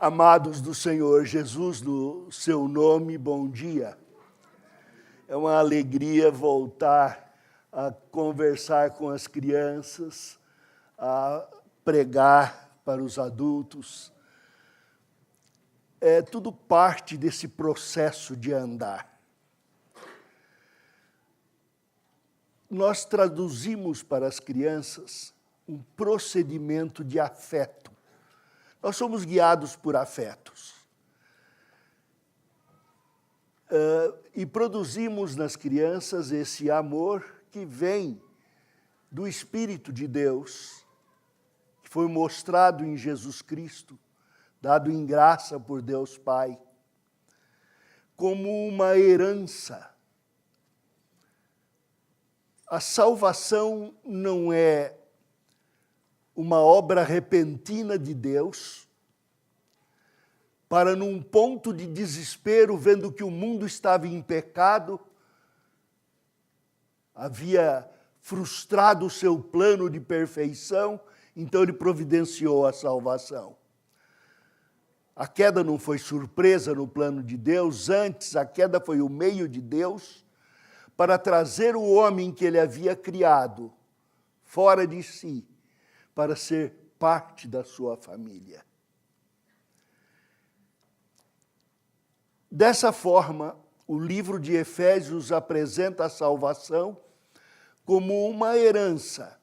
Amados do Senhor Jesus, no seu nome, bom dia. É uma alegria voltar a conversar com as crianças, a pregar para os adultos. É tudo parte desse processo de andar. Nós traduzimos para as crianças um procedimento de afeto. Nós somos guiados por afetos. E produzimos nas crianças esse amor que vem do Espírito de Deus, que foi mostrado em Jesus Cristo, dado em graça por Deus Pai, como uma herança. A salvação não é uma obra repentina de Deus, para num ponto de desespero, vendo que o mundo estava em pecado, havia frustrado o seu plano de perfeição, então ele providenciou a salvação. A queda não foi surpresa no plano de Deus, antes a queda foi o meio de Deus para trazer o homem que ele havia criado fora de si, para ser parte da sua família. Dessa forma, o livro de Efésios apresenta a salvação como uma herança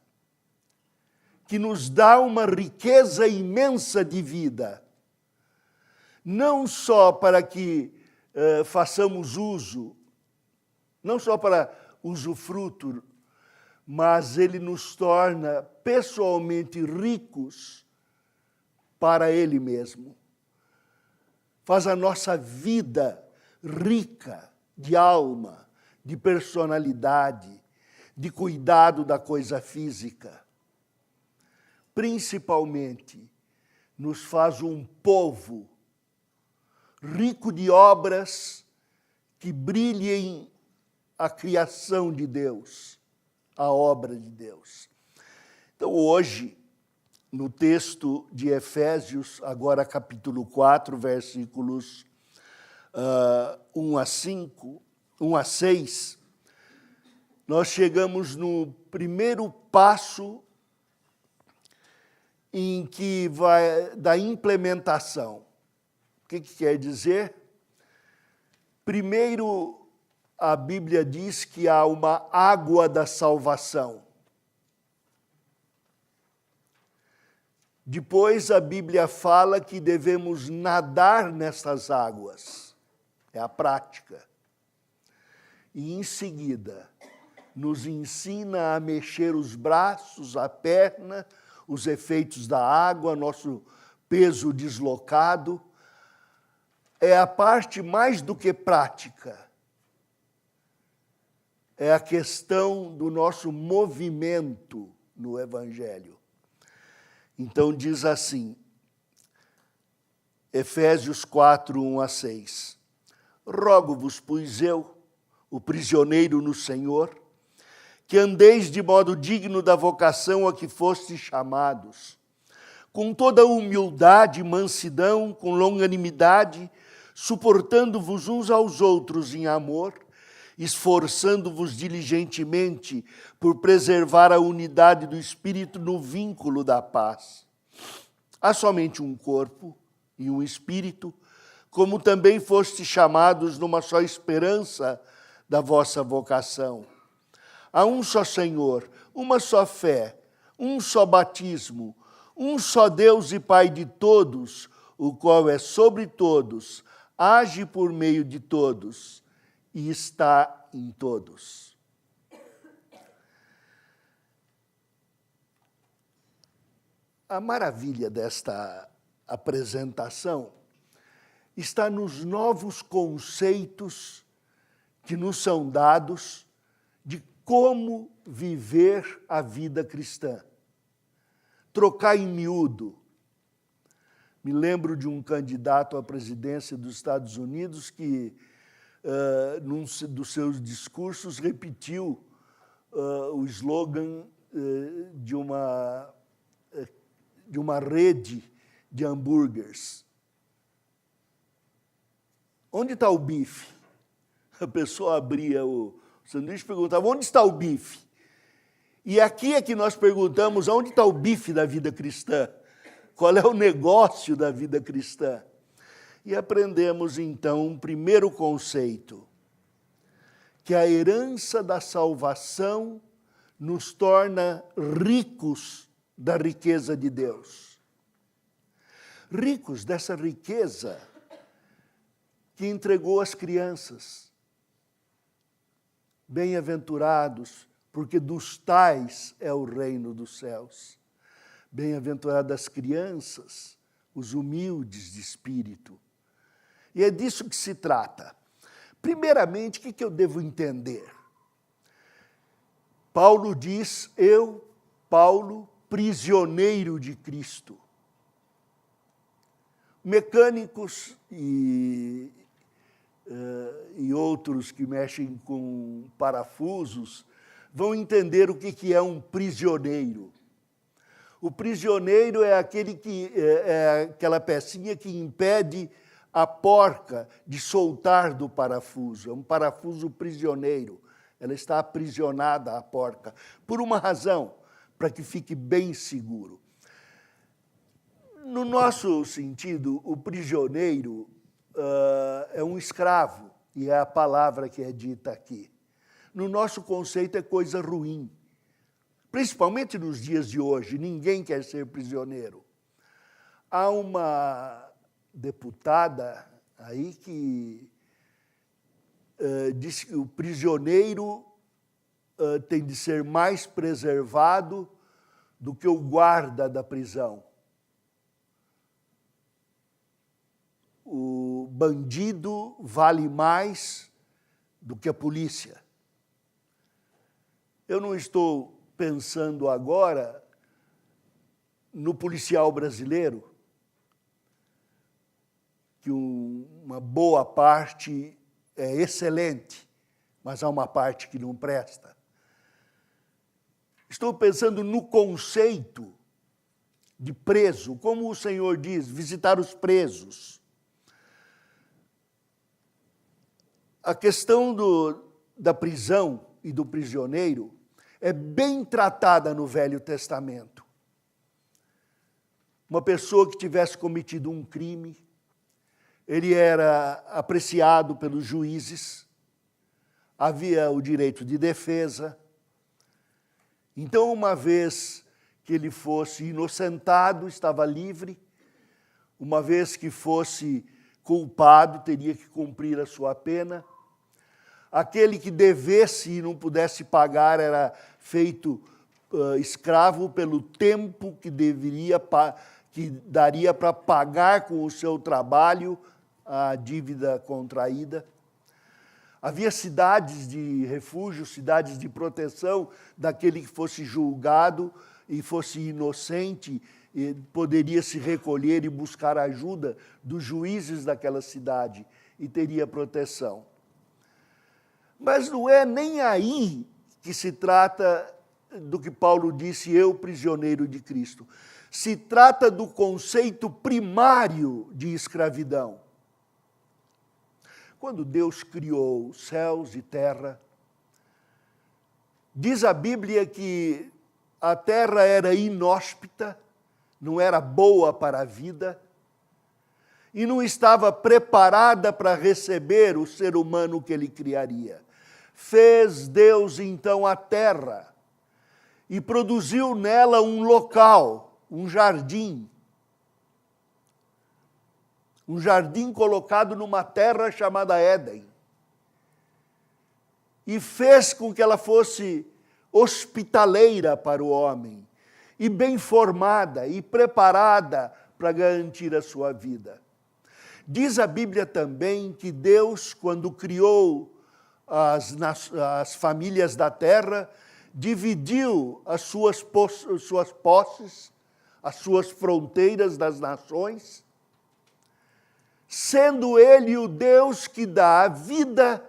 que nos dá uma riqueza imensa de vida, não só para que façamos uso, não só para usufruto, mas ele nos torna pessoalmente ricos para ele mesmo. Faz a nossa vida rica de alma, de personalidade, de cuidado da coisa física. Principalmente, nos faz um povo rico de obras que brilhem a criação de Deus, a obra de Deus. Então, hoje, no texto de Efésios, agora capítulo 4, versículos 1 a 6, nós chegamos no primeiro passo em que vai da implementação. O que quer dizer? Primeiro, a Bíblia diz que há uma água da salvação. Depois a Bíblia fala que devemos nadar nessas águas. É a prática. E em seguida, nos ensina a mexer os braços, a perna, os efeitos da água, nosso peso deslocado. É a parte mais do que prática. É a questão do nosso movimento no Evangelho. Então diz assim, Efésios 4, 1 a 6. Rogo-vos, pois eu, o prisioneiro no Senhor, que andeis de modo digno da vocação a que fostes chamados, com toda humildade e mansidão, com longanimidade, suportando-vos uns aos outros em amor, esforçando-vos diligentemente por preservar a unidade do Espírito no vínculo da paz. Há somente um corpo e um Espírito, como também fostes chamados numa só esperança da vossa vocação. Há um só Senhor, uma só fé, um só batismo, um só Deus e Pai de todos, o qual é sobre todos, age por meio de todos e está em todos. A maravilha desta apresentação está nos novos conceitos que nos são dados de como viver a vida cristã. Trocar em miúdo. Me lembro de um candidato à presidência dos Estados Unidos que num dos seus discursos, repetiu o slogan de uma rede de hambúrgueres. onde está o bife? A pessoa abria o sanduíche e perguntava, onde está o bife? E aqui é que nós perguntamos, onde está o bife da vida cristã? Qual é o negócio da vida cristã? E aprendemos, então, um primeiro conceito, que a herança da salvação nos torna ricos da riqueza de Deus. Ricos dessa riqueza que entregou às crianças. Bem-aventurados, porque dos tais é o reino dos céus. Bem-aventuradas as crianças, os humildes de espírito. E é disso que se trata. Primeiramente, o que eu devo entender? Paulo diz, eu, Paulo, prisioneiro de Cristo. Mecânicos e outros que mexem com parafusos vão entender o que é um prisioneiro. O prisioneiro é aquela pecinha que impede a porca de soltar do parafuso. É um parafuso prisioneiro. Ela está aprisionada, a porca, por uma razão, para que fique bem seguro. No nosso sentido, o prisioneiro é um escravo, e é a palavra que é dita aqui. No nosso conceito, é coisa ruim. Principalmente nos dias de hoje, ninguém quer ser prisioneiro. Há uma deputada aí que diz que o prisioneiro tem de ser mais preservado do que o guarda da prisão. O bandido vale mais do que a polícia. Eu não estou pensando agora no policial brasileiro, que uma boa parte é excelente, mas há uma parte que não presta. Estou pensando no conceito de preso, como o Senhor diz, visitar os presos. A questão da prisão e do prisioneiro é bem tratada no Velho Testamento. Uma pessoa que tivesse cometido um crime, ele era apreciado pelos juízes, havia o direito de defesa. Então, uma vez que ele fosse inocentado, estava livre. Uma vez que fosse culpado, teria que cumprir a sua pena. Aquele que devesse e não pudesse pagar era feito escravo pelo tempo que daria para pagar com o seu trabalho a dívida contraída. Havia cidades de refúgio, cidades de proteção daquele que fosse julgado e fosse inocente, e poderia se recolher e buscar ajuda dos juízes daquela cidade e teria proteção. Mas não é nem aí que se trata do que Paulo disse, eu, prisioneiro de Cristo. Se trata do conceito primário de escravidão. Quando Deus criou céus e terra, diz a Bíblia que a terra era inóspita, não era boa para a vida, e não estava preparada para receber o ser humano que ele criaria. Fez Deus, então, a terra e produziu nela um local, um jardim. Um jardim colocado numa terra chamada Éden. E fez com que ela fosse hospitaleira para o homem, e bem formada e preparada para garantir a sua vida. Diz a Bíblia também que Deus, quando criou as famílias da terra, dividiu as suas posses, as suas fronteiras das nações, sendo Ele o Deus que dá a vida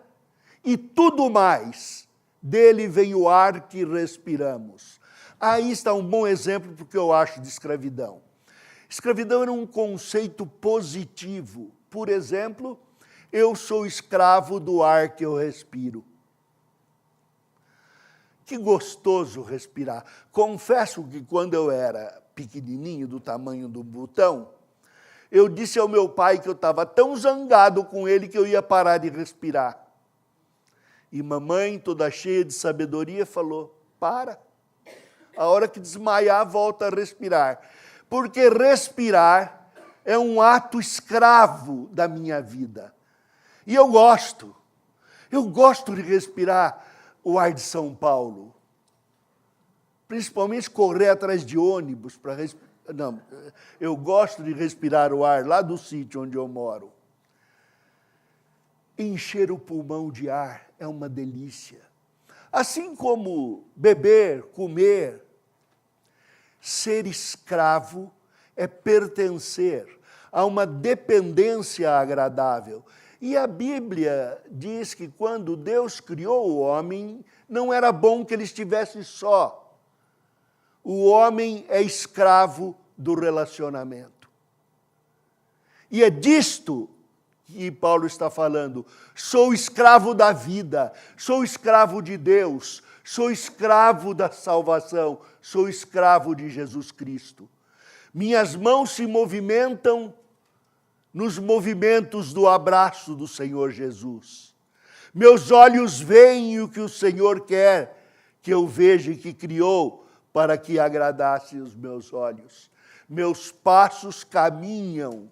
e tudo mais. Dele vem o ar que respiramos. Aí está um bom exemplo do que eu acho de escravidão. Escravidão era um conceito positivo. Por exemplo, eu sou escravo do ar que eu respiro. Que gostoso respirar. Confesso que quando eu era pequenininho, do tamanho do botão, eu disse ao meu pai que eu estava tão zangado com ele que eu ia parar de respirar. E mamãe, toda cheia de sabedoria, falou, para. A hora que desmaiar, volta a respirar. Porque respirar é um ato escravo da minha vida. E eu gosto de respirar o ar de São Paulo. Principalmente correr atrás de ônibus para respirar. Não, eu gosto de respirar o ar lá do sítio onde eu moro. Encher o pulmão de ar é uma delícia. Assim como beber, comer, ser escravo é pertencer a uma dependência agradável. E a Bíblia diz que quando Deus criou o homem, não era bom que ele estivesse só. O homem é escravo do relacionamento. E é disto que Paulo está falando. Sou escravo da vida, sou escravo de Deus, sou escravo da salvação, sou escravo de Jesus Cristo. Minhas mãos se movimentam nos movimentos do abraço do Senhor Jesus. Meus olhos veem o que o Senhor quer que eu veja e que criou para que agradasse os meus olhos. Meus passos caminham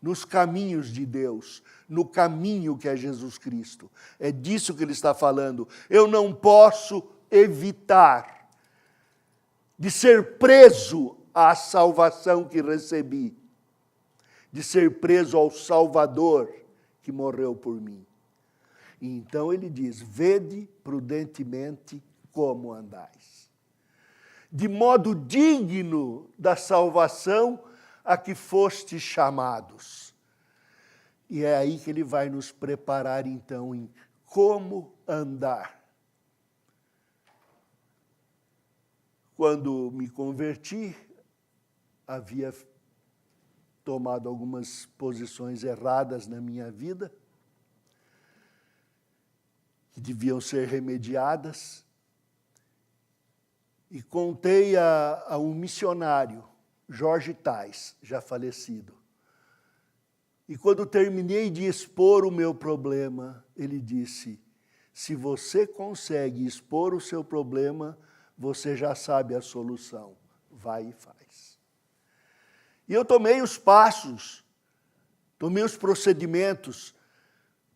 nos caminhos de Deus, no caminho que é Jesus Cristo. É disso que ele está falando. Eu não posso evitar de ser preso à salvação que recebi, de ser preso ao Salvador que morreu por mim. E então ele diz, vede prudentemente como andais, de modo digno da salvação a que fostes chamados. E é aí que ele vai nos preparar então em como andar. Quando me converti, havia tomado algumas posições erradas na minha vida, que deviam ser remediadas, e contei a um missionário, Jorge Tais, já falecido. E quando terminei de expor o meu problema, ele disse, se você consegue expor o seu problema, você já sabe a solução. Vai e faz. E eu tomei os passos, tomei os procedimentos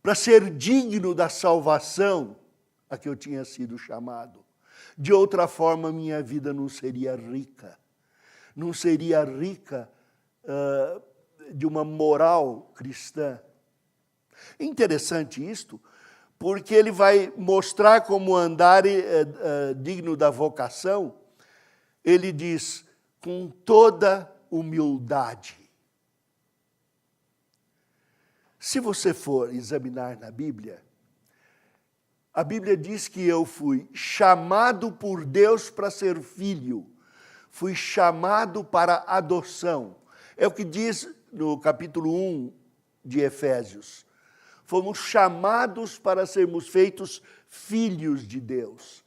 para ser digno da salvação a que eu tinha sido chamado. De outra forma, minha vida não seria rica. Não seria rica de uma moral cristã. Interessante isto, porque ele vai mostrar como andar digno da vocação. Ele diz, com toda humildade. Se você for examinar na Bíblia, a Bíblia diz que eu fui chamado por Deus para ser filho. Fui chamado para adoção. É o que diz no capítulo 1 de Efésios. Fomos chamados para sermos feitos filhos de Deus.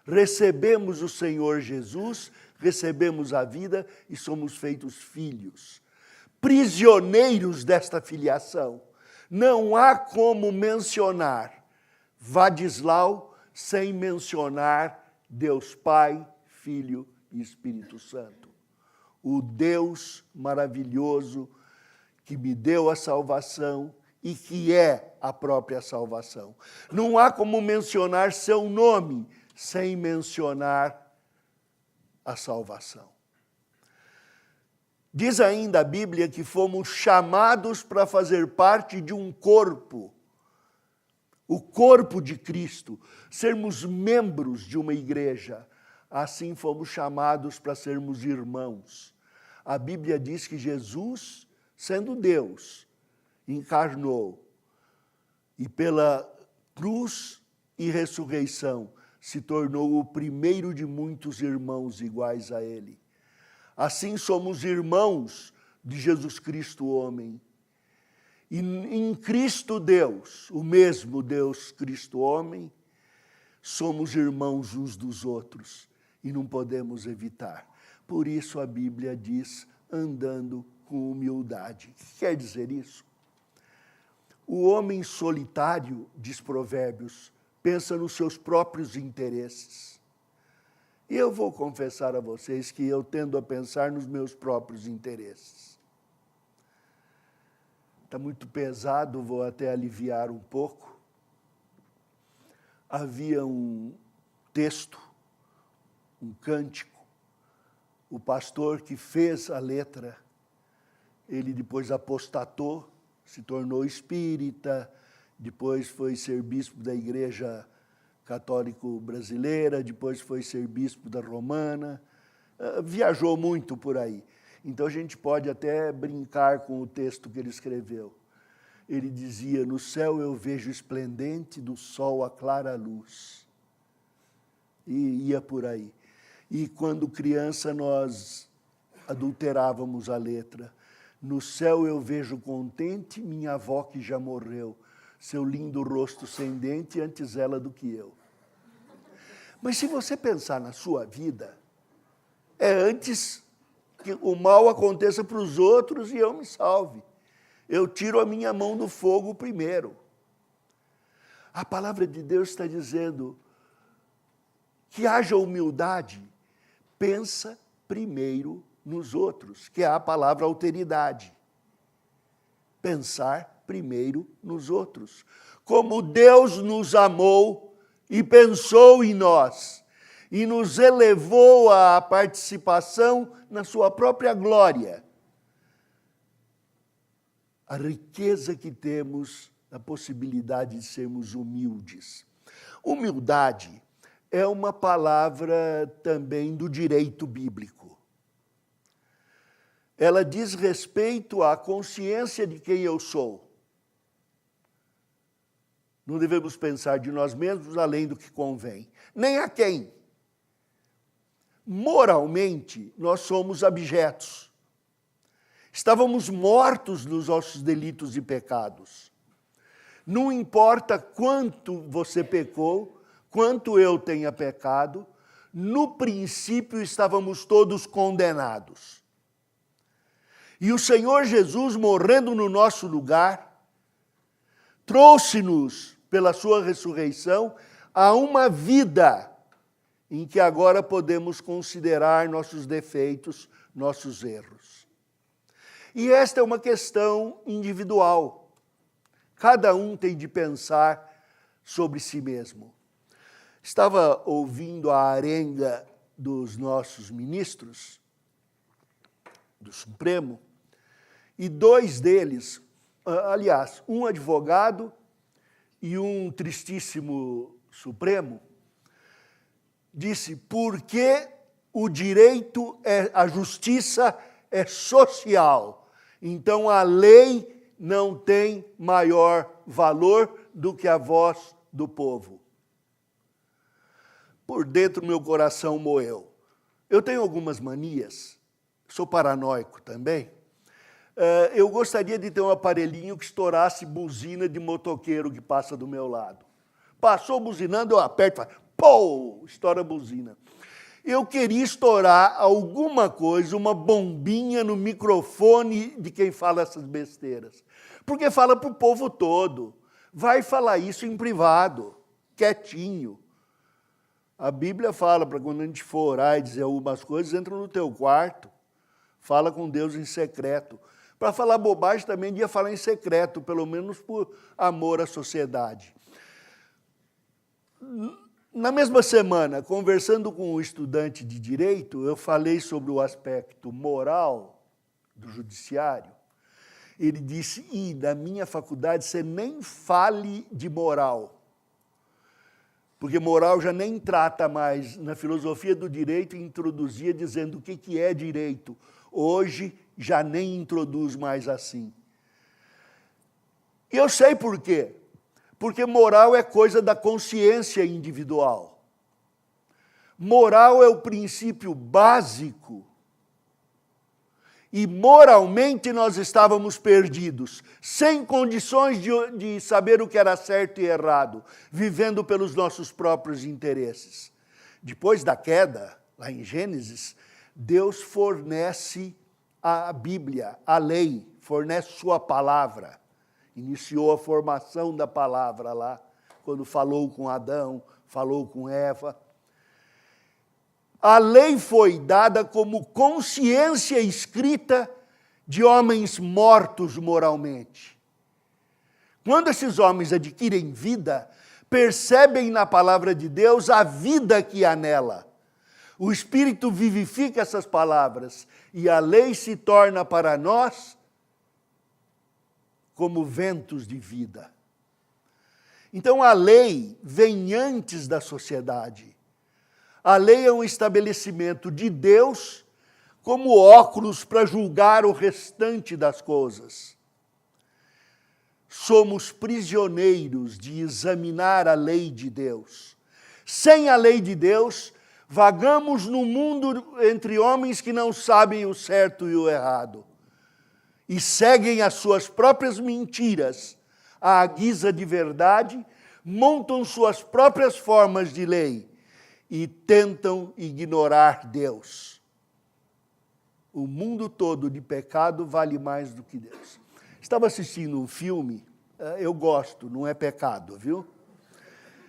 Recebemos o Senhor Jesus, recebemos a vida e somos feitos filhos. Prisioneiros desta filiação. Não há como mencionar Vadislau sem mencionar Deus Pai, Filho e Espírito Santo. O Deus maravilhoso que me deu a salvação e que é a própria salvação. Não há como mencionar seu nome sem mencionar a salvação. Diz ainda a Bíblia que fomos chamados para fazer parte de um corpo, o corpo de Cristo, sermos membros de uma igreja. Assim fomos chamados para sermos irmãos. A Bíblia diz que Jesus, sendo Deus, encarnou e pela cruz e ressurreição se tornou o primeiro de muitos irmãos iguais a Ele. Assim somos irmãos de Jesus Cristo, homem. E em Cristo Deus, o mesmo Deus Cristo homem, somos irmãos uns dos outros e não podemos evitar. Por isso a Bíblia diz, andando com humildade. O que quer dizer isso? O homem solitário, diz Provérbios, pensa nos seus próprios interesses. E eu vou confessar a vocês que eu tendo a pensar nos meus próprios interesses. Está muito pesado, vou até aliviar um pouco. Havia um texto, um cântico, o pastor que fez a letra, ele depois apostatou, se tornou espírita, depois foi ser bispo da Igreja Católico Brasileira, depois foi ser bispo da Romana, viajou muito por aí. Então a gente pode até brincar com o texto que ele escreveu. Ele dizia, no céu eu vejo esplendente do sol a clara luz. E ia por aí. E quando criança nós adulterávamos a letra. No céu eu vejo contente minha avó que já morreu, seu lindo rosto sem dente antes ela do que eu. Mas se você pensar na sua vida, é antes que o mal aconteça para os outros e eu me salve. Eu tiro a minha mão do fogo primeiro. A palavra de Deus está dizendo que haja humildade, pensa primeiro nos outros, que é a palavra alteridade. Pensar primeiro nos outros. Como Deus nos amou e pensou em nós, e nos elevou à participação na sua própria glória. A riqueza que temos, a possibilidade de sermos humildes. Humildade é uma palavra também do direito bíblico. Ela diz respeito à consciência de quem eu sou. Não devemos pensar de nós mesmos além do que convém. Nem a quem. Moralmente, nós somos abjetos. Estávamos mortos nos nossos delitos e pecados. Não importa quanto você pecou, quanto eu tenha pecado, no princípio estávamos todos condenados. E o Senhor Jesus, morrendo no nosso lugar, trouxe-nos, pela sua ressurreição, a uma vida em que agora podemos considerar nossos defeitos, nossos erros. E esta é uma questão individual. Cada um tem de pensar sobre si mesmo. Estava ouvindo a arenga dos nossos ministros do Supremo, e dois deles, aliás, um advogado e um tristíssimo Supremo, disse, porque o direito, a justiça é social, então a lei não tem maior valor do que a voz do povo. Por dentro meu coração moeu. Eu tenho algumas manias, sou paranoico também. Eu gostaria de ter um aparelhinho que estourasse buzina de motoqueiro que passa do meu lado. Passou buzinando, eu aperto e falo, pô, estoura a buzina. Eu queria estourar alguma coisa, uma bombinha no microfone de quem fala essas besteiras. Porque fala para o povo todo. Vai falar isso em privado, quietinho. A Bíblia fala para quando a gente for orar e dizer algumas coisas, entra no teu quarto, fala com Deus em secreto. Para falar bobagem também devia falar em secreto, pelo menos por amor à sociedade. Na mesma semana, conversando com um estudante de direito, eu falei sobre o aspecto moral do judiciário. Ele disse, da minha faculdade você nem fale de moral, porque moral já nem trata mais. Na filosofia do direito introduzia dizendo o que é direito. Hoje já nem introduz mais assim. E eu sei por quê. Porque moral é coisa da consciência individual. Moral é o princípio básico e moralmente nós estávamos perdidos, sem condições de saber o que era certo e errado, vivendo pelos nossos próprios interesses. Depois da queda, lá em Gênesis, Deus fornece a Bíblia, a lei, fornece sua palavra. Iniciou a formação da palavra lá, quando falou com Adão, falou com Eva. A lei foi dada como consciência escrita de homens mortos moralmente. Quando esses homens adquirem vida, percebem na palavra de Deus a vida que há nela. O Espírito vivifica essas palavras e a lei se torna para nós como ventos de vida. Então a lei vem antes da sociedade. A lei é um estabelecimento de Deus como óculos para julgar o restante das coisas. Somos prisioneiros de examinar a lei de Deus. Sem a lei de Deus, vagamos no mundo entre homens que não sabem o certo e o errado e seguem as suas próprias mentiras à guisa de verdade, montam suas próprias formas de lei e tentam ignorar Deus. O mundo todo de pecado vale mais do que Deus. Estava assistindo um filme, eu gosto, não é pecado, viu?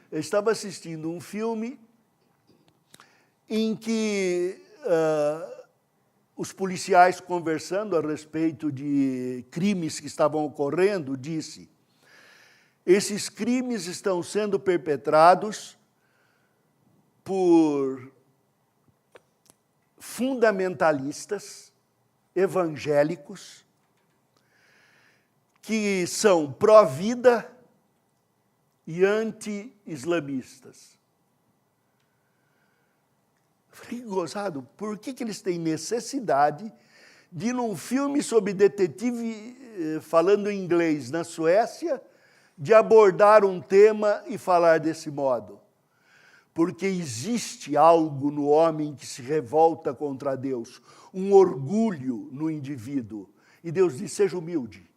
Eu estava assistindo um filme em que os policiais, conversando a respeito de crimes que estavam ocorrendo, disse: esses crimes estão sendo perpetrados por fundamentalistas evangélicos que são pró-vida e anti-islamistas. Falei, gozado, por que eles têm necessidade de, num filme sobre detetive falando inglês na Suécia, de abordar um tema e falar desse modo? Porque existe algo no homem que se revolta contra Deus, um orgulho no indivíduo. E Deus diz, seja humilde.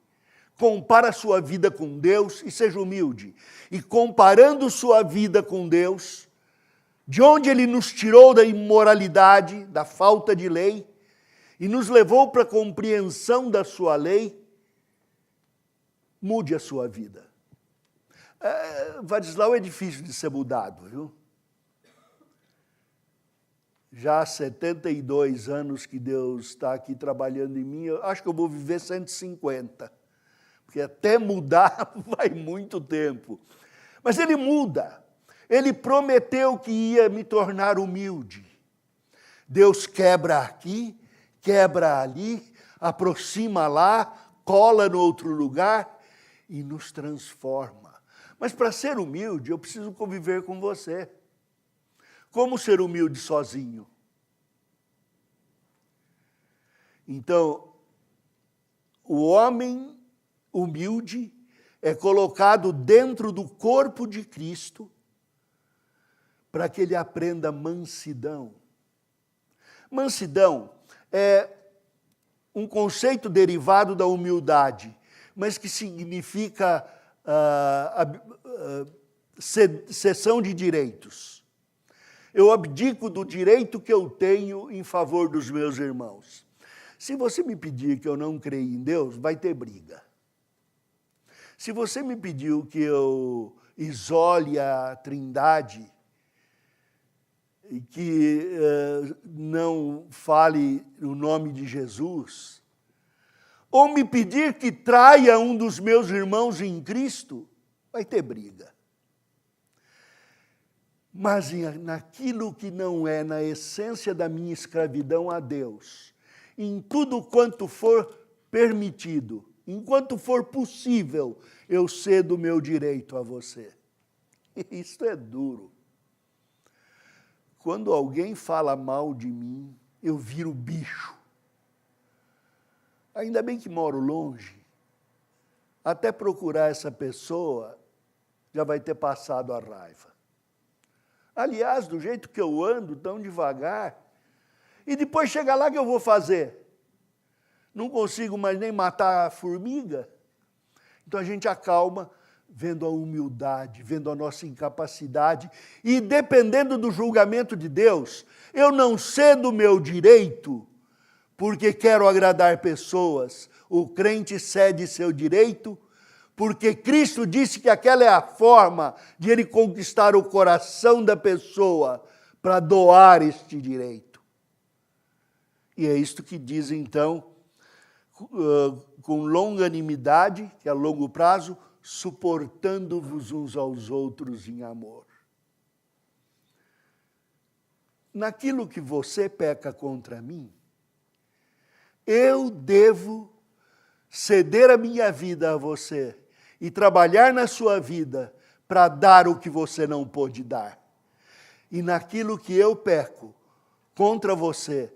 Compara a sua vida com Deus e seja humilde. E comparando sua vida com Deus, de onde Ele nos tirou da imoralidade, da falta de lei, e nos levou para a compreensão da sua lei, mude a sua vida. Vadislau é difícil de ser mudado, viu? Já há 72 anos que Deus está aqui trabalhando em mim, eu acho que eu vou viver 150, porque até mudar vai muito tempo. Mas Ele muda. Ele prometeu que ia me tornar humilde. Deus quebra aqui, quebra ali, aproxima lá, cola no outro lugar e nos transforma. Mas para ser humilde, eu preciso conviver com você. Como ser humilde sozinho? Então, o homem humilde é colocado dentro do corpo de Cristo para que ele aprenda mansidão. Mansidão é um conceito derivado da humildade, mas que significa cessão de direitos. Eu abdico do direito que eu tenho em favor dos meus irmãos. Se você me pedir que eu não creia em Deus, vai ter briga. Se você me pediu que eu isole a Trindade e que não fale o nome de Jesus, ou me pedir que traia um dos meus irmãos em Cristo, vai ter briga. Mas naquilo que não é na essência da minha escravidão a Deus, em tudo quanto for permitido, enquanto for possível, eu cedo o meu direito a você. Isto é duro. Quando alguém fala mal de mim, eu viro bicho. Ainda bem que moro longe. Até procurar essa pessoa, já vai ter passado a raiva. Aliás, do jeito que eu ando, tão devagar, e depois chega lá, o que eu vou fazer? não consigo mais nem matar a formiga. Então a gente acalma vendo a humildade, vendo a nossa incapacidade e dependendo do julgamento de Deus, eu não cedo o meu direito porque quero agradar pessoas. O crente cede seu direito porque Cristo disse que aquela é a forma de ele conquistar o coração da pessoa para doar este direito. E é isto que diz então, com longanimidade, que é a longo prazo, suportando-vos uns aos outros em amor. Naquilo que você peca contra mim, eu devo ceder a minha vida a você e trabalhar na sua vida para dar o que você não pôde dar. E naquilo que eu peco contra você,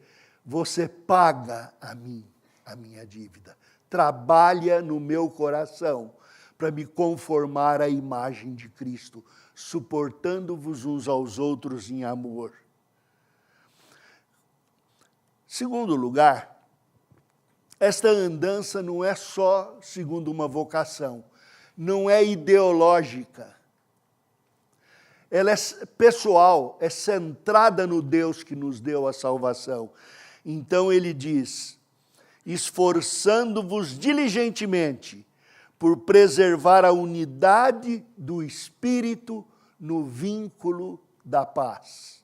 você paga a mim a minha dívida. Trabalha no meu coração para me conformar à imagem de Cristo, suportando-vos uns aos outros em amor. Segundo lugar, esta andança não é só segundo uma vocação, não é ideológica. Ela é pessoal, é centrada no Deus que nos deu a salvação. Então ele diz, esforçando-vos diligentemente por preservar a unidade do Espírito no vínculo da paz.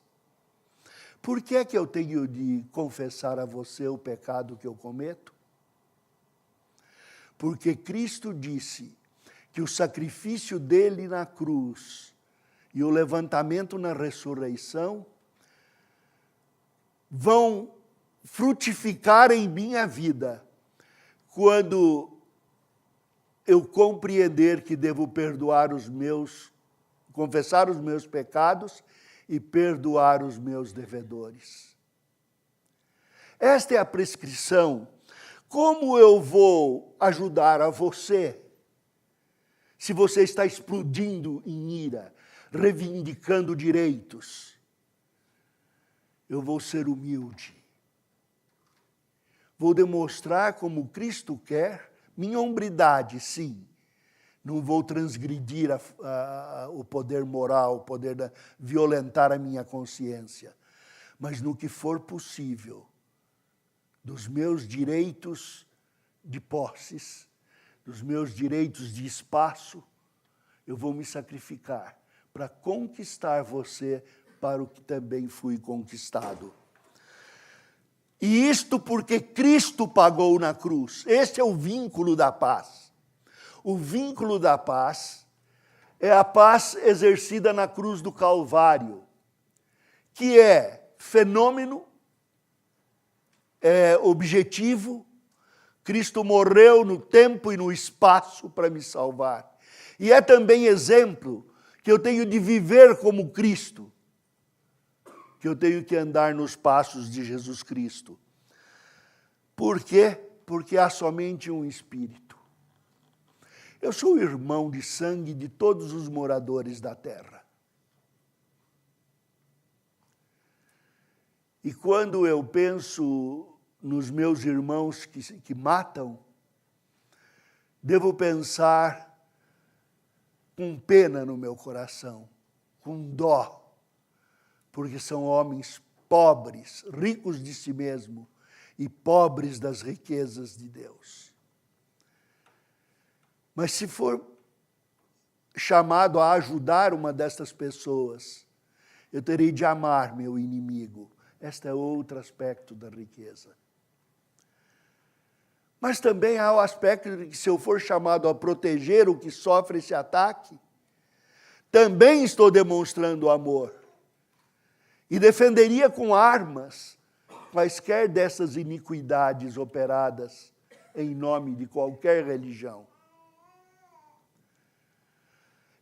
Por que é que eu tenho de confessar a você o pecado que eu cometo? Porque Cristo disse que o sacrifício dele na cruz e o levantamento na ressurreição vão frutificar em minha vida quando eu compreender que devo perdoar confessar os meus pecados e perdoar os meus devedores. Esta é a prescrição. Como eu vou ajudar a você se você está explodindo em ira, reivindicando direitos? Eu vou ser humilde. Vou demonstrar como Cristo quer, minha hombridade, sim. Não vou transgredir o poder moral, o poder violentar a minha consciência. Mas no que for possível, dos meus direitos de posses, dos meus direitos de espaço, eu vou me sacrificar para conquistar você para o que também fui conquistado. E isto porque Cristo pagou na cruz. Este é o vínculo da paz. O vínculo da paz é a paz exercida na cruz do Calvário, que é fenômeno, é objetivo. Cristo morreu no tempo e no espaço para me salvar. E é também exemplo que eu tenho de viver como Cristo, que eu tenho que andar nos passos de Jesus Cristo. Por quê? Porque há somente um Espírito. Eu sou irmão de sangue de todos os moradores da terra. E quando eu penso nos meus irmãos que matam, devo pensar com pena no meu coração, com dó, porque são homens pobres, ricos de si mesmo e pobres das riquezas de Deus. Mas se for chamado a ajudar uma destas pessoas, eu terei de amar meu inimigo. Este é outro aspecto da riqueza. Mas também há o aspecto de que se eu for chamado a proteger o que sofre esse ataque, também estou demonstrando amor. E defenderia com armas quaisquer dessas iniquidades operadas em nome de qualquer religião.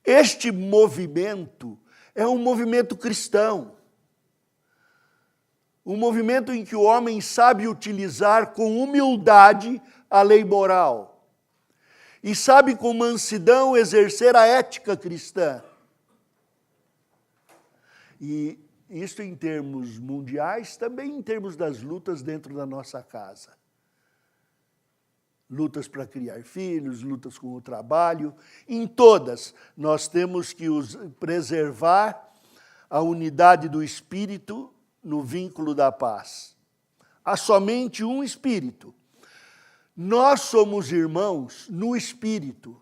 Este movimento é um movimento cristão. Um movimento em que o homem sabe utilizar com humildade a lei moral. E sabe com mansidão exercer a ética cristã. E isto em termos mundiais, também em termos das lutas dentro da nossa casa. lutas para criar filhos, lutas com o trabalho. Em todas, nós temos que preservar a unidade do Espírito no vínculo da paz. Há somente um Espírito. Nós somos irmãos no Espírito,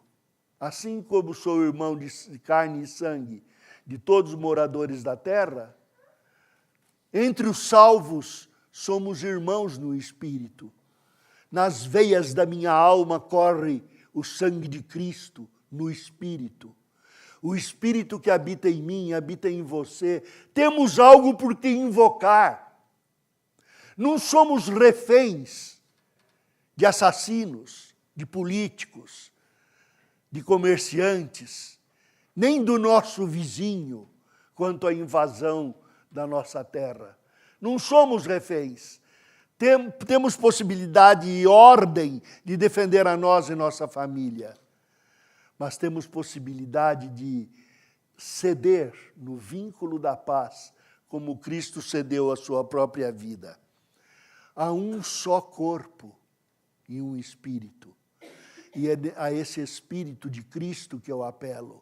assim como sou irmão de carne e sangue de todos os moradores da terra. Entre os salvos, somos irmãos no Espírito. Nas veias da minha alma corre o sangue de Cristo no Espírito. O Espírito que habita em mim, habita em você. Temos algo por que invocar. Não somos reféns de assassinos, de políticos, de comerciantes, nem do nosso vizinho quanto à invasão da nossa terra. Não somos reféns. Temos possibilidade e ordem de defender a nós e nossa família. Mas temos possibilidade de ceder no vínculo da paz, como Cristo cedeu a sua própria vida. Há um só corpo e um Espírito. E é a esse Espírito de Cristo que eu apelo.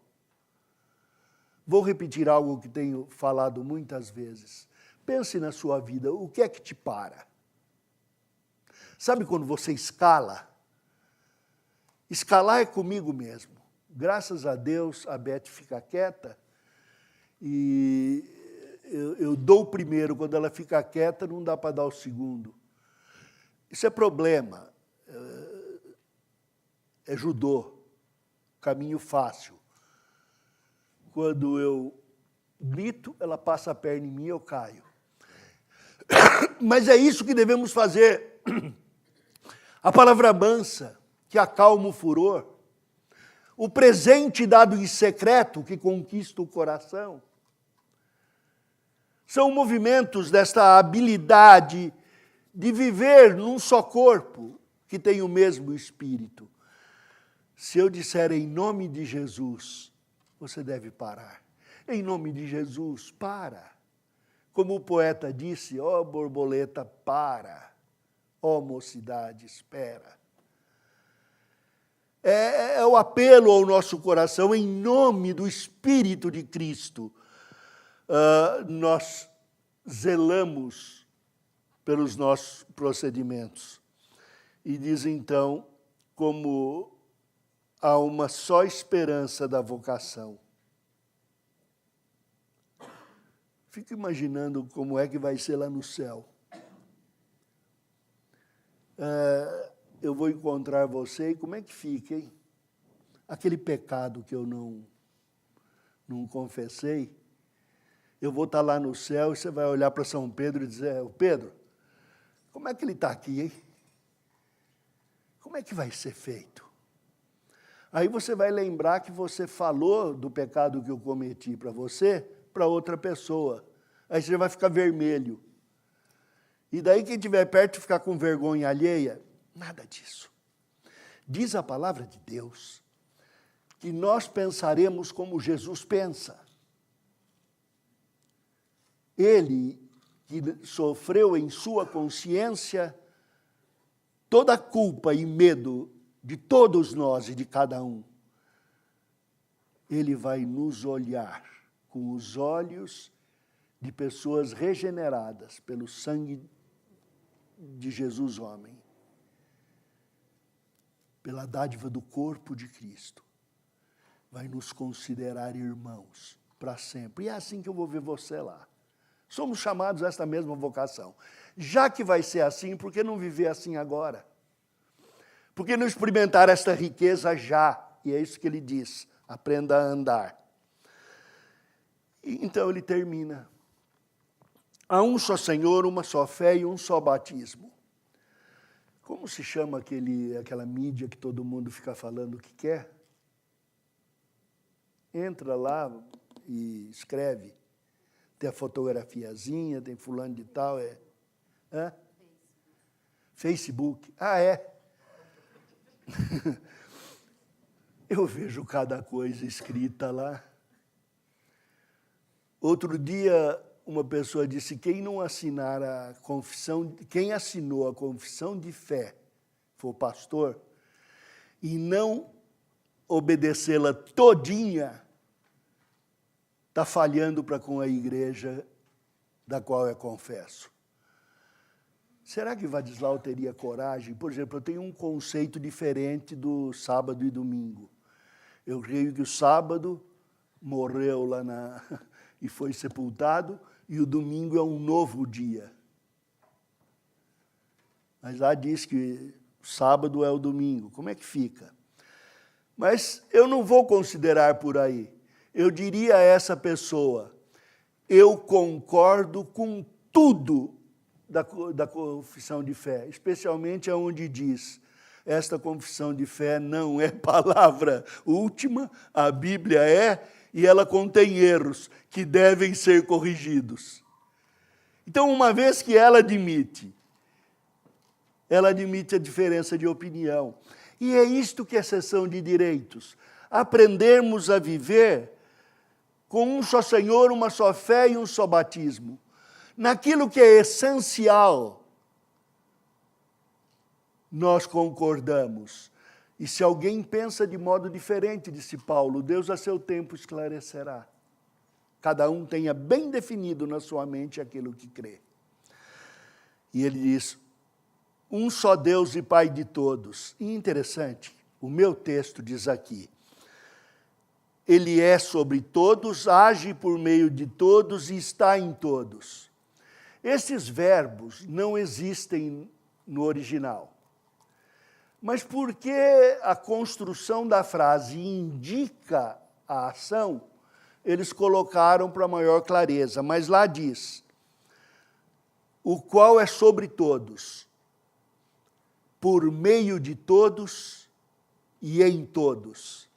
Vou repetir algo que tenho falado muitas vezes. Pense na sua vida, o que é que te para? Sabe quando você escala? Escalar é comigo mesmo. Graças a Deus, a Beth fica quieta e eu dou o primeiro. Quando ela fica quieta, não dá para dar o segundo. Isso é problema. É judô, caminho fácil. Quando eu grito, ela passa a perna em mim e eu caio. Mas é isso que devemos fazer. A palavra mansa, que acalma o furor. O presente dado em secreto, que conquista o coração. São movimentos desta habilidade de viver num só corpo, que tem o mesmo Espírito. Se eu disser em nome de Jesus, você deve parar. Em nome de Jesus, para. Como o poeta disse, ó borboleta, para. Ó mocidade, espera. É o apelo ao nosso coração, em nome do Espírito de Cristo. Nós zelamos pelos nossos procedimentos. E diz então, como há uma só esperança da vocação. Fico imaginando como é que vai ser lá no céu. Eu vou encontrar você e como é que fica, hein? Aquele pecado que eu não confessei, eu vou estar lá no céu e você vai olhar para São Pedro e dizer, Pedro, como é que ele está aqui, hein? Como é que vai ser feito? Aí você vai lembrar que você falou do pecado que eu cometi para você, para outra pessoa. Aí você vai ficar vermelho. E daí quem estiver perto ficar com vergonha alheia, nada disso. Diz a palavra de Deus que nós pensaremos como Jesus pensa. Ele que sofreu em sua consciência toda a culpa e medo de todos nós e de cada um. Ele vai nos olhar com os olhos de pessoas regeneradas pelo sangue de Jesus homem, pela dádiva do corpo de Cristo, vai nos considerar irmãos para sempre. E é assim que eu vou ver você lá. Somos chamados a esta mesma vocação. Já que vai ser assim, por que não viver assim agora? Por que não experimentar esta riqueza já? E é isso que ele diz, aprenda a andar. E então ele termina. Há um só Senhor, uma só fé e um só batismo. Como se chama aquela mídia que todo mundo fica falando o que quer? Entra lá e escreve. Tem a fotografiazinha, tem fulano de tal. Facebook. É. Eu vejo cada coisa escrita lá. Outro dia, uma pessoa disse, quem assinou a confissão de fé, for pastor, e não obedecê-la todinha, está falhando para com a igreja da qual eu confesso. Será que Vadislau teria coragem? Por exemplo, eu tenho um conceito diferente do sábado e domingo. Eu creio que o sábado morreu lá e foi sepultado, e o domingo é um novo dia. Mas lá diz que o sábado é o domingo. Como é que fica? Mas eu não vou considerar por aí. Eu diria a essa pessoa, eu concordo com tudo da confissão de fé, especialmente aonde diz, esta confissão de fé não é palavra última, a Bíblia é, e ela contém erros que devem ser corrigidos. Então, uma vez que ela admite a diferença de opinião. E é isto que é cessão de direitos. Aprendermos a viver com um só Senhor, uma só fé e um só batismo. Naquilo que é essencial, nós concordamos. E se alguém pensa de modo diferente, disse Paulo, Deus a seu tempo esclarecerá. Cada um tenha bem definido na sua mente aquilo que crê. E ele diz, um só Deus e Pai de todos. E interessante, o meu texto diz aqui, Ele é sobre todos, age por meio de todos e está em todos. Esses verbos não existem no original. Mas porque a construção da frase indica a ação, eles colocaram para maior clareza. Mas lá diz, o qual é sobre todos, por meio de todos e em todos.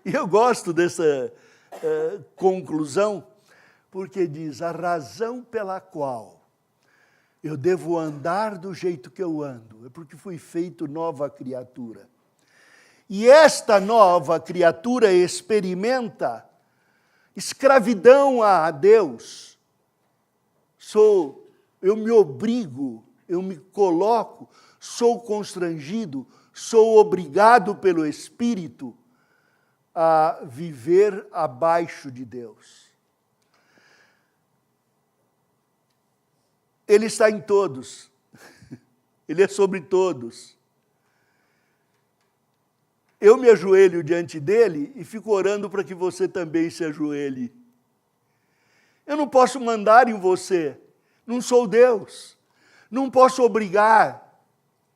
E eu gosto dessa conclusão, porque diz, a razão pela qual eu devo andar do jeito que eu ando, é porque fui feito nova criatura. E esta nova criatura experimenta escravidão a Deus. Eu me obrigo, eu me coloco, sou constrangido, sou obrigado pelo Espírito a viver abaixo de Deus. Ele está em todos, Ele é sobre todos. Eu me ajoelho diante dele e fico orando para que você também se ajoelhe. Eu não posso mandar em você, não sou Deus. Não posso obrigar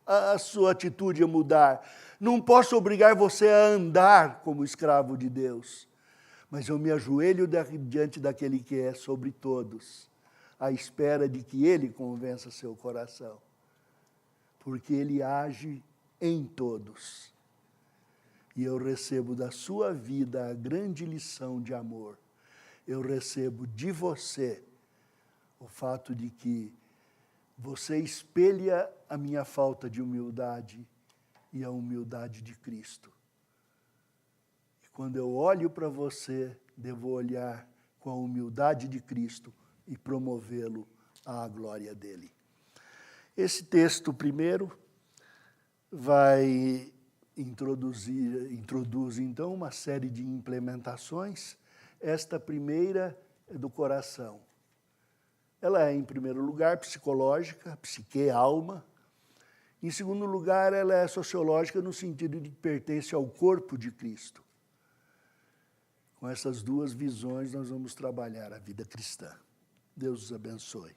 a sua atitude a mudar. Não posso obrigar você a andar como escravo de Deus. Mas eu me ajoelho diante daquele que é sobre todos, à espera de que Ele convença seu coração. Porque Ele age em todos. E eu recebo da sua vida a grande lição de amor. Eu recebo de você o fato de que você espelha a minha falta de humildade e a humildade de Cristo. E quando eu olho para você, devo olhar com a humildade de Cristo e promovê-lo à glória dele. Esse texto primeiro introduz então uma série de implementações. Esta primeira é do coração. Ela é, em primeiro lugar, psicológica, psique, alma. Em segundo lugar, ela é sociológica no sentido de que pertence ao corpo de Cristo. Com essas duas visões, nós vamos trabalhar a vida cristã. Deus os abençoe.